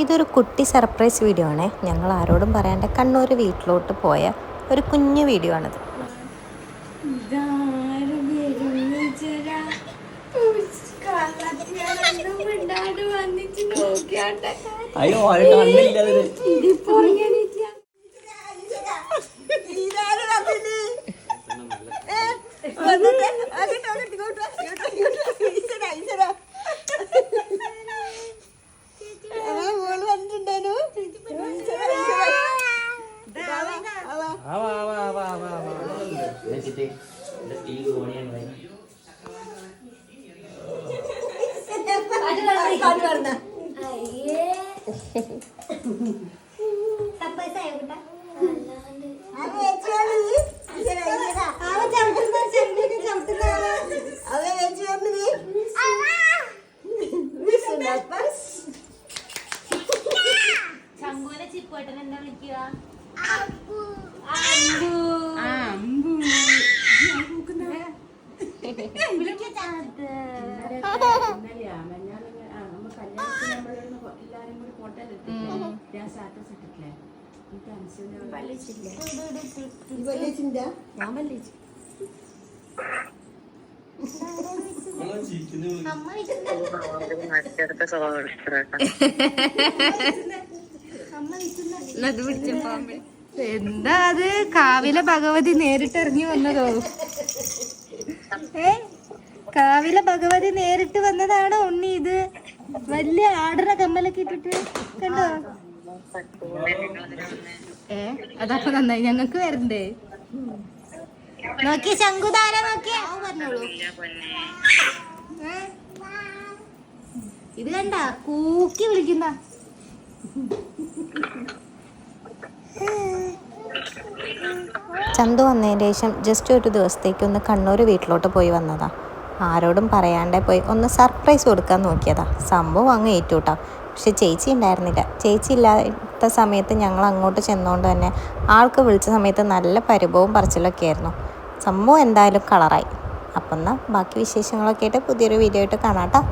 ഇതൊരു കുട്ടി surprise video ആണ്. ഞങ്ങൾ ആരോടും പറയാണ്ട് കണ്ണൂർ വീട്ടിലോട്ട് പോയ ഒരു കുഞ്ഞു വീഡിയോ ആണിത്. ചങ്കൂനെ ചിപ്പോട്ടൻ എന്താ വിളിക്കുക? എന്താ അത്? കാവിലെ ഭഗവതി നേരിട്ട് ഇറങ്ങി വന്നതോ? കാവിലെ ഭഗവതി നേരിട്ട് വന്നതാണോ ഉണ്ണി? ഇത് വലിയ ആടണ കമ്മലൊക്കെ ഇട്ടിട്ട് കണ്ടോ? അതപ്പൊ നന്നായി, ഞങ്ങക്ക് വരണ്ടേ? നോക്കി ശങ്കുതാര നോക്കിയ പറഞ്ഞോളൂ. ഇത് കണ്ട കൂക്കി വിളിക്കുന്ന ചന്തു വന്നതിന് ശേഷം ജസ്റ്റ് ഒരു ദിവസത്തേക്ക് ഒന്ന് കണ്ണൂർ വീട്ടിലോട്ട് പോയി വന്നതാ. ആരോടും പറയാണ്ടേ പോയി ഒന്ന് സർപ്രൈസ് കൊടുക്കാൻ നോക്കിയതാ. സംഭവം അങ്ങ് ഏറ്റുകൂട്ടാം. പക്ഷെ ചേച്ചി ഉണ്ടായിരുന്നില്ല. ചേച്ചി ഇല്ലാത്ത സമയത്ത് ഞങ്ങൾ അങ്ങോട്ട് ചെന്നുകൊണ്ട് തന്നെ ആൾക്ക് വിളിച്ച സമയത്ത് നല്ല പരിഭവവും പറച്ചിലൊക്കെ ആയിരുന്നു. സംഭവം എന്തായാലും കളറായി. അപ്പം എന്നാൽ ബാക്കി വിശേഷങ്ങളൊക്കെ ആയിട്ട് പുതിയൊരു വീഡിയോ ആയിട്ട് കാണാം കേട്ടോ.